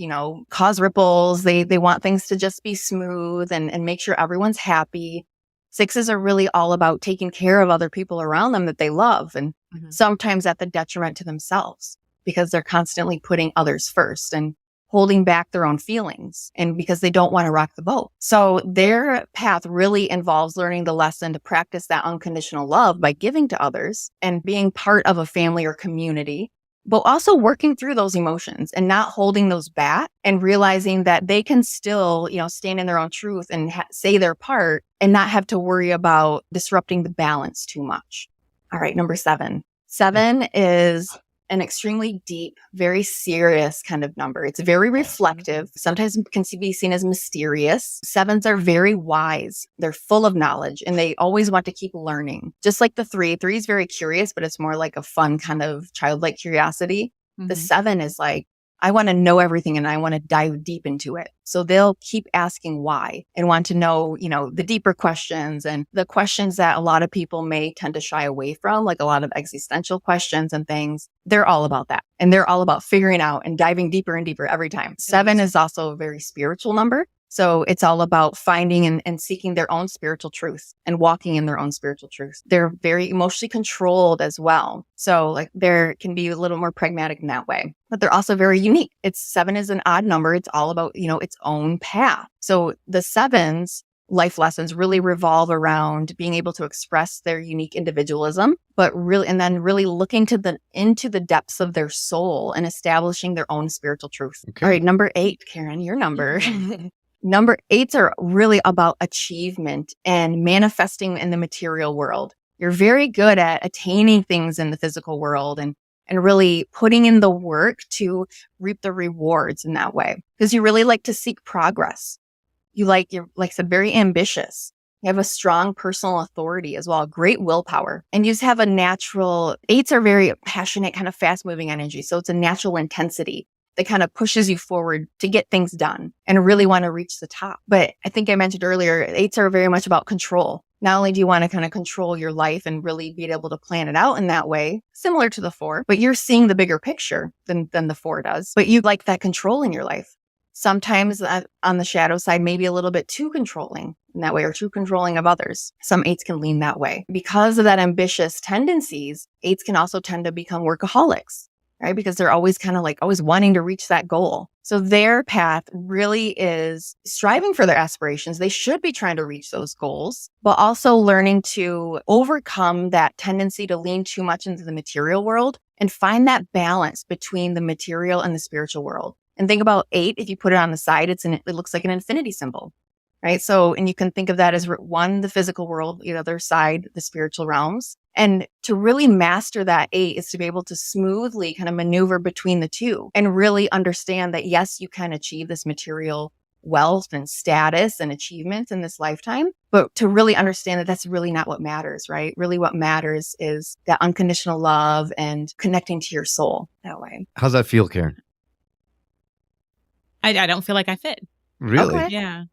cause ripples. They want things to just be smooth and make sure everyone's happy. 6s are really all about taking care of other people around them that they love, and sometimes at the detriment to themselves because they're constantly putting others first and holding back their own feelings, and because they don't want to rock the boat. So their path really involves learning the lesson to practice that unconditional love by giving to others and being part of a family or community, but also working through those emotions and not holding those back and realizing that they can still, stand in their own truth and say their part and not have to worry about disrupting the balance too much. All right, number 7. 7 is an extremely deep, very serious kind of number. It's very reflective. Sometimes can be seen as mysterious. 7s are very wise. They're full of knowledge and they always want to keep learning. Just like the 3. 3 is very curious, but it's more like a fun kind of childlike curiosity. The 7 is like, I want to know everything and I want to dive deep into it. So they'll keep asking why and want to know, the deeper questions and the questions that a lot of people may tend to shy away from, like a lot of existential questions and things. They're all about that. And they're all about figuring out and diving deeper and deeper every time. 7 is also a very spiritual number. So it's all about finding and seeking their own spiritual truth and walking in their own spiritual truth. They're very emotionally controlled as well. So like there can be a little more pragmatic in that way, but they're also very unique. 7 is an odd number. It's all about, its own path. So the 7s life lessons really revolve around being able to express their unique individualism, but really looking into the depths of their soul and establishing their own spiritual truth. Okay. All right. Number 8, Karen, your number. Number 8s are really about achievement and manifesting in the material world. You're very good at attaining things in the physical world and really putting in the work to reap the rewards in that way, because you really like to seek progress. You're, like I said, very ambitious. You have a strong personal authority as well, great willpower. And you just have a natural, 8s are very passionate, kind of fast moving energy. So it's a natural intensity that kind of pushes you forward to get things done and really want to reach the top. But I think I mentioned earlier, 8s are very much about control. Not only do you want to kind of control your life and really be able to plan it out in that way, similar to the 4, but you're seeing the bigger picture than the 4 does. But you like that control in your life. Sometimes on the shadow side, maybe a little bit too controlling in that way or too controlling of others. Some 8s can lean that way. Because of that ambitious tendencies, 8s can also tend to become workaholics. Right? Because they're always kind of like always wanting to reach that goal. So their path really is striving for their aspirations. They should be trying to reach those goals, but also learning to overcome that tendency to lean too much into the material world and find that balance between the material and the spiritual world. And think about 8, if you put it on the side, it looks like an infinity symbol. Right? So, and you can think of that as 1, the physical world, the other side, the spiritual realms. And to really master that 8 is to be able to smoothly kind of maneuver between the two and really understand that, yes, you can achieve this material wealth and status and achievements in this lifetime, but to really understand that that's really not what matters, right? Really what matters is that unconditional love and connecting to your soul that way. How's that feel, Karen? I don't feel like I fit. Really? Okay. Yeah.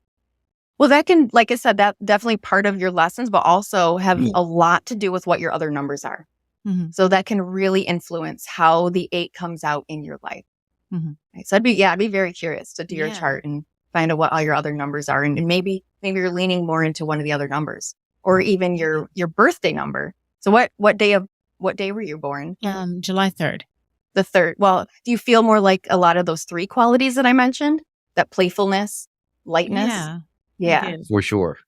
Well, that can, like I said, that definitely part of your lessons, but also have a lot to do with what your other numbers are. Mm-hmm. So that can really influence how the 8 comes out in your life. Mm-hmm. Right? So I'd be very curious to do your chart and find out what all your other numbers are. And maybe you're leaning more into one of the other numbers or even your birthday number. So what day were you born? July 3rd. The 3rd. Well, do you feel more like a lot of those 3 qualities that I mentioned? that playfulness, lightness. Yeah. Yeah. I do. For sure.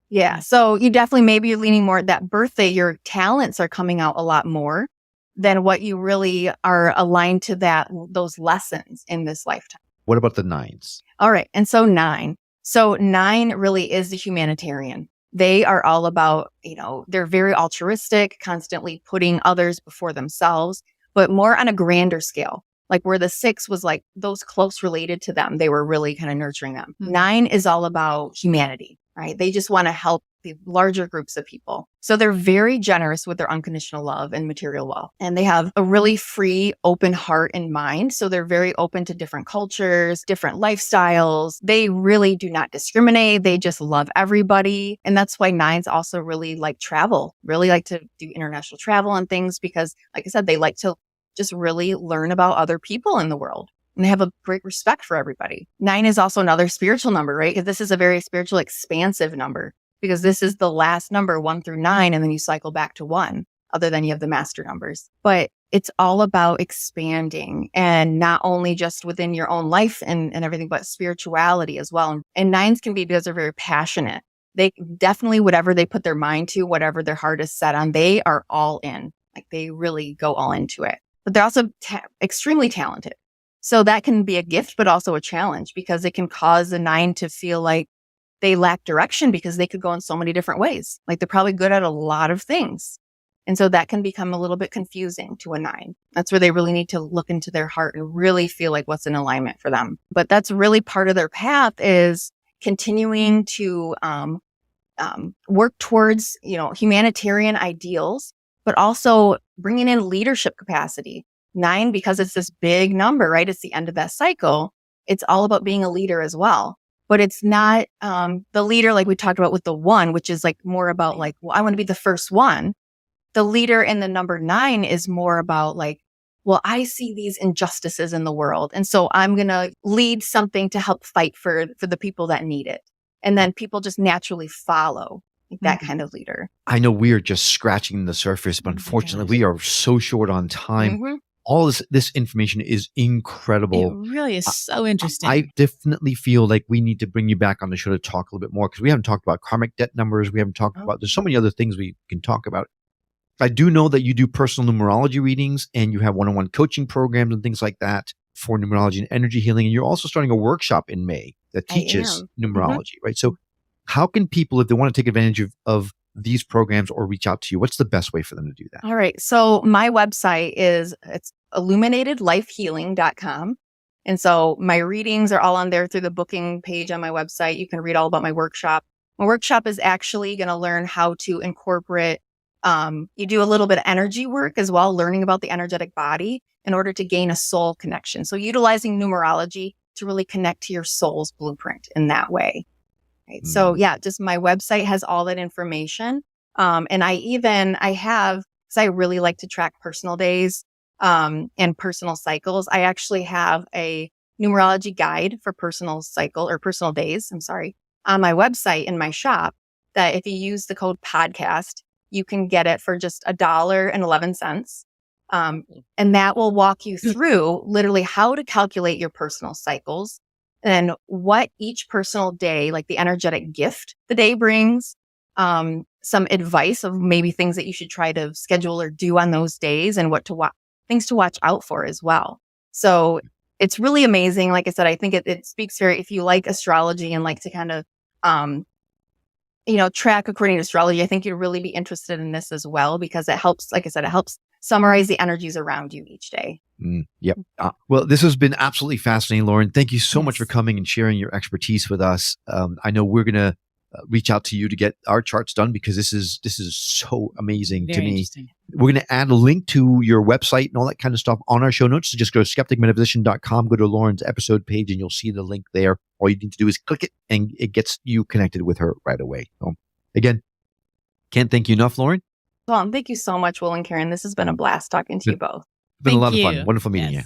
Yeah. So you definitely, maybe you're leaning more at that birthday, your talents are coming out a lot more than what you really are aligned to those lessons in this lifetime. What about the nines? All right. And so 9. So 9 really is the humanitarian. They are all about, they're very altruistic, constantly putting others before themselves, but more on a grander scale. Like where the 6 was like those close related to them, they were really kind of nurturing them. 9 is all about humanity, right? They just want to help the larger groups of people. So they're very generous with their unconditional love and material wealth. And they have a really free, open heart and mind. So they're very open to different cultures, different lifestyles. They really do not discriminate. They just love everybody. And that's why 9s also really like travel, really like to do international travel and things because, like I said, they like to just really learn about other people in the world. And they have a great respect for everybody. 9 is also another spiritual number, right? Because this is a very spiritual, expansive number. Because this is the last number, 1 through 9, and then you cycle back to 1, other than you have the master numbers. But it's all about expanding, and not only just within your own life and everything, but spirituality as well. And 9s can be because they're very passionate. They definitely, whatever they put their mind to, whatever their heart is set on, they are all in. Like they really go all into it. But they're also extremely talented. So that can be a gift, but also a challenge because it can cause a 9 to feel like they lack direction because they could go in so many different ways. Like they're probably good at a lot of things. And so that can become a little bit confusing to a 9. That's where they really need to look into their heart and really feel like what's in alignment for them. But that's really part of their path is continuing to work towards, humanitarian ideals, but also bringing in leadership capacity. 9, because it's this big number, right? It's the end of that cycle. It's all about being a leader as well. But it's not the leader like we talked about with the 1, which is like more about like, well, I want to be the first one. The leader in the number 9 is more about like, well, I see these injustices in the world. And so I'm going to lead something to help fight for the people that need it. And then people just naturally follow like that kind of leader. I know we are just scratching the surface, but unfortunately we are so short on time. Mm-hmm. All this information is incredible. It really is so interesting. I definitely feel like we need to bring you back on the show to talk a little bit more because we haven't talked about karmic debt numbers. We haven't talked about, there's so many other things we can talk about. I do know that you do personal numerology readings and you have one-on-one coaching programs and things like that for numerology and energy healing. And you're also starting a workshop in May that teaches numerology, right? So how can people, if they want to take advantage of these programs or reach out to you, what's the best way for them to do that? All right. So my website it's illuminatedlifehealing.com. And so my readings are all on there through the booking page on my website. You can read all about my workshop. My workshop is actually going to learn how to incorporate, you do a little bit of energy work as well, learning about the energetic body in order to gain a soul connection. So utilizing numerology to really connect to your soul's blueprint in that way. Right. So yeah, just my website has all that information. And I have, because I really like to track personal days, and personal cycles. I actually have a numerology guide for personal cycle or personal days. I'm sorry, on my website in my shop that if you use the code podcast, you can get it for just $1.11. And that will walk you through literally how to calculate your personal cycles. And what each personal day, like the energetic gift the day brings, some advice of maybe things that you should try to schedule or do on those days and things to watch out for as well. So it's really amazing. Like I said, I think it speaks very, if you like astrology and like to kind of, track according to astrology, I think you'd really be interested in this as well, because it helps, like I said, it helps summarize the energies around you each day. Yep. Well, this has been absolutely fascinating, Lauren. Thank you so much for coming and sharing your expertise with us. I know we're going to reach out to you to get our charts done because this is so amazing to me. We're going to add a link to your website and all that kind of stuff on our show notes. So just go to skepticmetaphysician.com, go to Lauren's episode page, and you'll see the link there. All you need to do is click it and it gets you connected with her right away. So again, can't thank you enough, Lauren. Well, thank you so much, Will and Karen. This has been a blast talking to you both. It's been a lot of fun. Wonderful meeting you.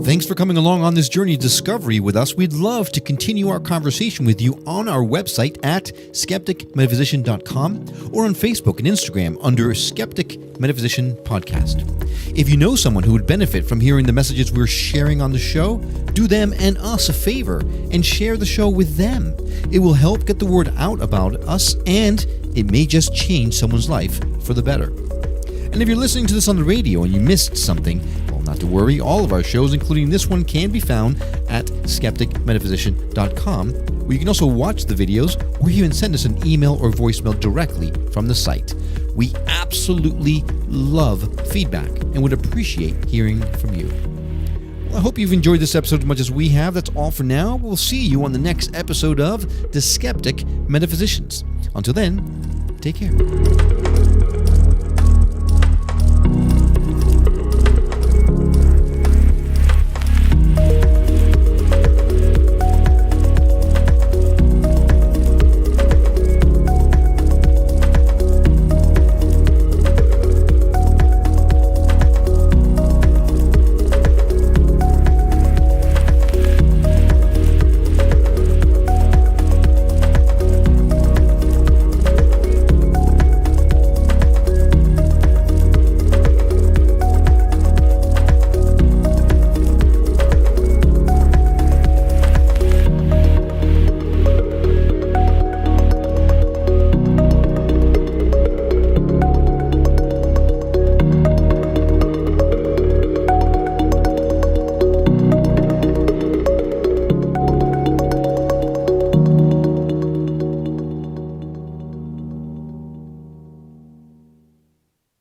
Thanks for coming along on this journey of discovery with us. We'd love to continue our conversation with you on our website at skepticmetaphysician.com or on Facebook and Instagram under Skeptic Metaphysician Podcast. If you know someone who would benefit from hearing the messages we're sharing on the show, do them and us a favor and share the show with them. It will help get the word out about us, and it may just change someone's life for the better. And if you're listening to this on the radio and you missed something, well, not to worry. All of our shows, including this one, can be found at skepticmetaphysician.com, where you can also watch the videos or even send us an email or voicemail directly from the site. We absolutely love feedback and would appreciate hearing from you. Well, I hope you've enjoyed this episode as much as we have. That's all for now. We'll see you on the next episode of The Skeptic Metaphysicians. Until then, take care.